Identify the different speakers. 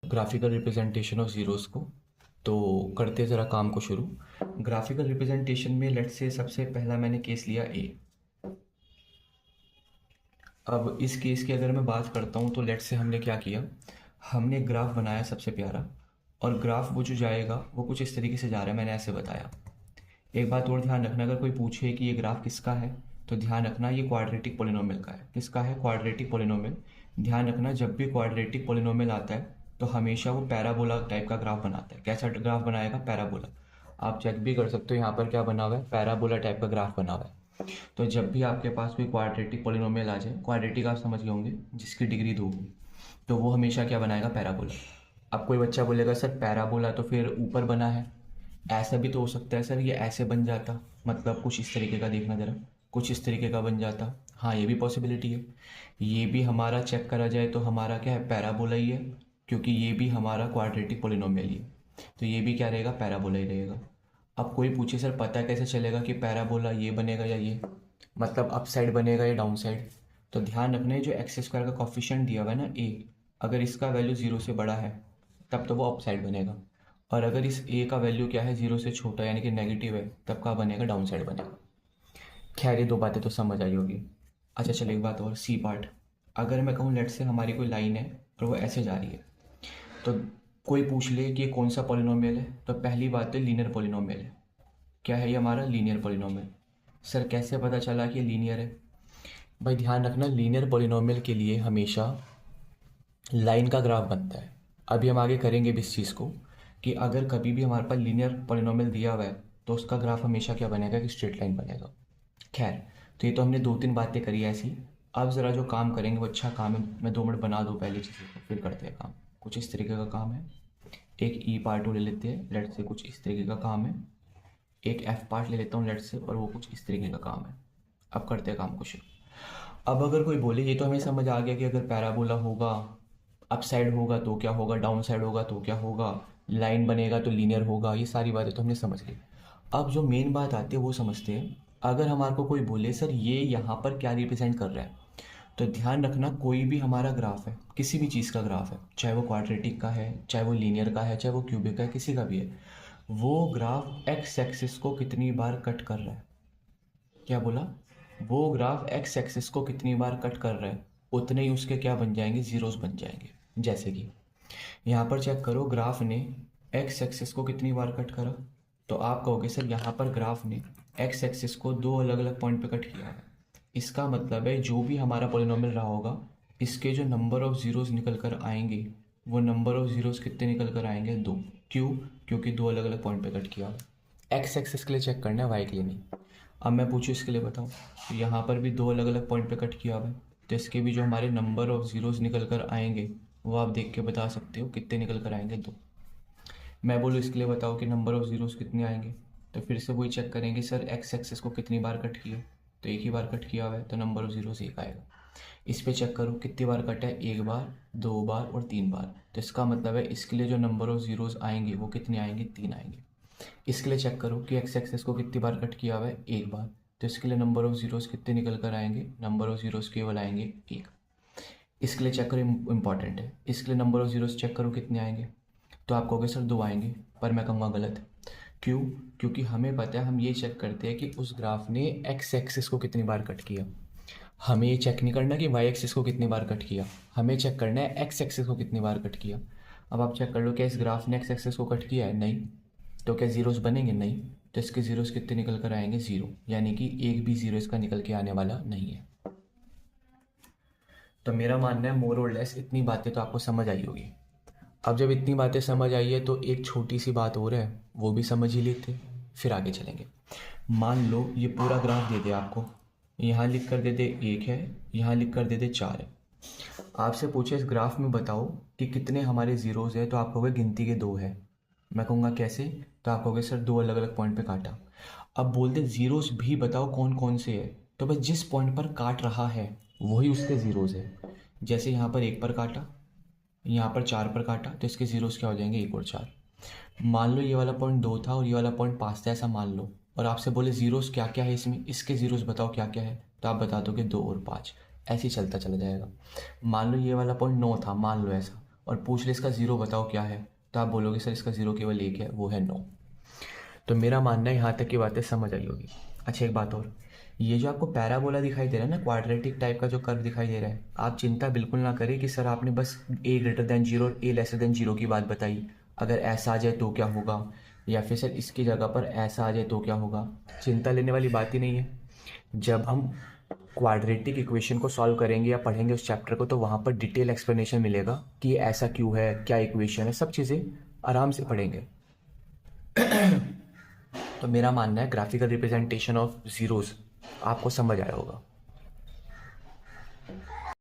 Speaker 1: Graphical representation of zeros को। तो करते ज़रा काम को शुरू। ग्राफिकल रिप्रेजेंटेशन में लेट्स से सबसे पहला मैंने केस लिया ए। अब इस केस की अगर मैं बात करता हूँ तो लेट्स से हमने क्या किया, हमने ग्राफ बनाया सबसे प्यारा, और ग्राफ वो जो जाएगा वो कुछ इस तरीके से जा रहा है, मैंने ऐसे बताया। एक बात और ध्यान रखना, अगर कोई पूछे कि ये ग्राफ किसका है तो ध्यान रखना ये क्वाड्रेटिक पोलिनोमियल का है। किसका है? Quadratic polynomial. ध्यान रखना जब भी क्वाड्रेटिक पोलिनोमियल आता है तो हमेशा वो पैराबोला टाइप का ग्राफ बनाता है। कैसा ग्राफ बनाएगा? पैराबोला। आप चेक भी कर सकते हो यहाँ पर क्या बना हुआ है, पैराबोला टाइप का ग्राफ बना हुआ है। तो जब भी आपके पास कोई क्वाड्रेटिक पोलिनोमियल आ जाए, क्वाड्रेटिक आप समझ गए होंगे जिसकी डिग्री 2 हो, तो वो हमेशा क्या बनाएगा? पैराबोला। अब कोई बच्चा बोलेगा सर पैराबोला तो फिर ऊपर बना है, ऐसा भी तो हो सकता है सर, ये ऐसे बन जाता, मतलब कुछ इस तरीके का, देखना ज़रा, कुछ इस तरीके का बन जाता। हाँ, ये भी पॉसिबिलिटी है। ये भी हमारा चेक करा जाए तो हमारा क्या है? पैराबोला ही है, क्योंकि ये भी हमारा क्वाड्रेटिक पोलिनोमियल ही है, तो ये भी क्या रहेगा? पैराबोला ही रहेगा। अब कोई पूछे सर पता कैसे चलेगा कि पैराबोला ये बनेगा या ये, मतलब अप साइड बनेगा या डाउन साइड? तो ध्यान रखना है जो एक्स स्क्वायर का कॉफिशिएंट दिया हुआ है ना ए, अगर इसका वैल्यू 0 से बड़ा है तब तो वो अप साइड बनेगा, और अगर इस ए का वैल्यू क्या है? 0 से छोटा यानी कि नेगेटिव है, तब का बनेगा? डाउन साइड बनेगा। खैर ये दो बातें तो समझ आई होगी। अच्छा चलो एक बात और, सी पार्ट। अगर मैं कहूँ लेट से हमारी कोई लाइन है और वो ऐसे जा रही है, तो कोई पूछ ले कि ये कौन सा पॉलिनोमियल है, तो पहली बात तो लीनियर पॉलिनोमियल है। क्या है ये? हमारा लीनियर पॉलिनोमियल। सर कैसे पता चला कि ये लीनियर है? भाई ध्यान रखना, लीनियर पॉलिनोमियल के लिए हमेशा लाइन का ग्राफ बनता है। अभी हम आगे करेंगे भी इस चीज़ को कि अगर कभी भी हमारे पास लीनियर पॉलिनोमियल दिया हुआ है तो उसका ग्राफ हमेशा क्या बनेगा? कि स्ट्रेट लाइन बनेगा। खैर, तो ये तो हमने 2-3 बातें करी ऐसी। अब ज़रा जो काम करेंगे वो अच्छा काम है, मैं 2 मिनट बना दूँ पहले चीज़ों को, फिर करते हैं काम। कुछ इस तरीके का काम है। एक ई पार्ट ले लेते हैं, लेट से कुछ इस तरीके का काम है। एक एफ पार्ट ले लेता हूँ लेट से, और वो कुछ इस तरीके का काम है। अब करते हैं काम को शुरू। अब अगर कोई बोले ये तो हमें समझ आ गया कि अगर पैराबोला होगा, अप साइड होगा तो क्या होगा, डाउन साइड होगा तो क्या होगा, लाइन बनेगा तो लीनियर होगा, ये सारी बातें तो हमने समझ ली। अब जो मेन बात आती है वो समझते हैं। अगर हमारे को कोई बोले सर ये यहाँ पर क्या रिप्रेजेंट कर रहा है, तो ध्यान रखना कोई भी हमारा ग्राफ है, किसी भी चीज़ का ग्राफ है, चाहे वो क्वाड्रेटिक का है, चाहे वो लीनियर का है, चाहे वो क्यूबिक का है, किसी का भी है, वो ग्राफ एक्स एक्सिस को कितनी बार कट कर रहा है? क्या बोला? वो ग्राफ एक्स एक्सिस को कितनी बार कट कर रहा है, उतने ही उसके क्या बन जाएंगे? ज़ीरोस बन जाएंगे। जैसे कि यहाँ पर चेक करो, ग्राफ ने एक्स एक्सिस को कितनी बार कट करा, तो आप कहोगे सर यहाँ पर ग्राफ ने एक्स एक्सिस को 2 अलग अलग पॉइंट पे कट किया है। इसका मतलब है जो भी हमारा पॉलिनोमियल रहा होगा, इसके जो नंबर ऑफ ज़ीरोज़ निकल कर आएंगे, वो नंबर ऑफ ज़ीरोज़ कितने निकल कर आएंगे? 2। क्यों? क्योंकि 2 अलग अलग पॉइंट पे कट किया। एक्स एक्सिस के लिए चेक करना है, वाई के लिए नहीं। अब मैं पूछूँ इसके लिए बताऊँ, तो यहाँ पर भी 2 अलग अलग पॉइंट पे कट किया हुआ है, तो इसके भी जो हमारे नंबर ऑफ ज़ीरोज़ निकल कर आएंगे वो आप देख के बता सकते हो कितने निकल कर आएंगे? 2। मैं बोलूँ इसके लिए बताओ कि नंबर ऑफ ज़ीरोज़ कितने आएंगे, तो फिर से वही चेक करेंगे सर एक्स एक्सिस को कितनी बार कट किया, तो एक ही बार कट किया हुआ है, तो नंबर ऑफ ज़ीरोज़ 1 आएगा। इस पे चेक करो कितनी बार कटा है, 1 बार, 2 बार और 3 बार, तो इसका मतलब है इसके लिए जो नंबर ऑफ ज़ीरोज़ आएंगे वो कितने आएंगे? 3 आएंगे। इसके लिए चेक करो कि एक्स एक्सिस को कितनी बार कट किया हुआ है, 1 बार, तो इसके लिए नंबर ऑफ ज़ीरोज़ कितने निकल कर आएंगे? नंबर ऑफ ज़ीरोज़ केवल आएंगे 1। इसके लिए चेक करो, इंपॉर्टेंट है, इसके लिए नंबर ऑफ ज़ीरोज़ चेक करो कितने आएंगे, तो आप कहोगे सर 2 आएंगे, पर मैं कहूँगा गलत। क्यों? क्योंकि हमें पता है, हम ये चेक करते हैं कि उस ग्राफ ने एक्स एक्सिस को कितनी बार कट किया। हमें ये चेक नहीं करना कि वाई एक्सिस को कितनी बार कट किया, हमें चेक करना है एक्स एक्सिस को कितनी बार कट किया। अब आप चेक कर लो क्या इस ग्राफ ने एक्स एक्सिस को कट किया है? नहीं। तो क्या ज़ीरोज़ बनेंगे? नहीं। तो इसके ज़ीरोज़ कितने निकल कर आएंगे? 0, यानी कि एक भी ज़ीरो इसका निकल के आने वाला नहीं है। तो मेरा मानना है मोर और लेस इतनी बातें तो आपको समझ आई होगी। अब जब इतनी बातें समझ आई है तो एक छोटी सी बात और है, वो भी समझ ही लेते, फिर आगे चलेंगे। मान लो ये पूरा ग्राफ दे दे आपको, यहाँ लिख कर दे दे 1 है, यहाँ लिख कर दे दे 4 है। आपसे पूछे इस ग्राफ में बताओ कि कितने हमारे ज़ीरोज़ है, तो आप कहोगे गिनती के 2 है। मैं कहूँगा कैसे, तो आप कहोगे सर 2 अलग अलग पॉइंट पे काटा। अब बोलते ज़ीरोज़ भी बताओ कौन कौन से है, तो बस जिस पॉइंट पर काट रहा है वही उसके ज़ीरोज़ है। जैसे यहाँ पर 1 पर काटा, यहाँ पर 4 पर काटा, तो इसके ज़ीरोज़ क्या हो जाएंगे? 1 और 4। मान लो ये वाला पॉइंट 2 था और ये वाला पॉइंट 5 था, ऐसा मान लो, और आपसे बोले ज़ीरोज़ क्या क्या है इसमें, इसके ज़ीरोज़ बताओ क्या क्या है, तो आप बता दोगे 2 और 5। ऐसे ही चलता चला जाएगा। मान लो ये वाला पॉइंट 9 था, मान लो ऐसा, और पूछ ले इसका ज़ीरो बताओ क्या है, तो आप बोलोगे सर इसका ज़ीरो केवल एक है, वो है 9। तो मेरा मानना है यहाँ तक की बातें समझ आई होगी। अच्छा एक बात और, ये जो आपको पैराबोला दिखाई दे रहा है ना, क्वाड्रेटिक टाइप का जो कर्व दिखाई दे रहा है, आप चिंता बिल्कुल ना करें कि सर आपने बस a>0 और a<0 की बात बताई, अगर ऐसा आ जाए तो क्या होगा, या फिर सर इसकी जगह पर ऐसा आ जाए तो क्या होगा। चिंता लेने वाली बात ही नहीं है। जब हम क्वाड्रेटिक इक्वेशन को सॉल्व करेंगे या पढ़ेंगे उस चैप्टर को, तो वहाँ पर डिटेल एक्सप्लेनेशन मिलेगा कि ऐसा क्यों है, क्या इक्वेशन है, सब चीज़ें आराम से पढ़ेंगे। तो मेरा मानना है ग्राफिकल रिप्रेजेंटेशन ऑफ ज़ीरोज़ आपको समझ आया होगा।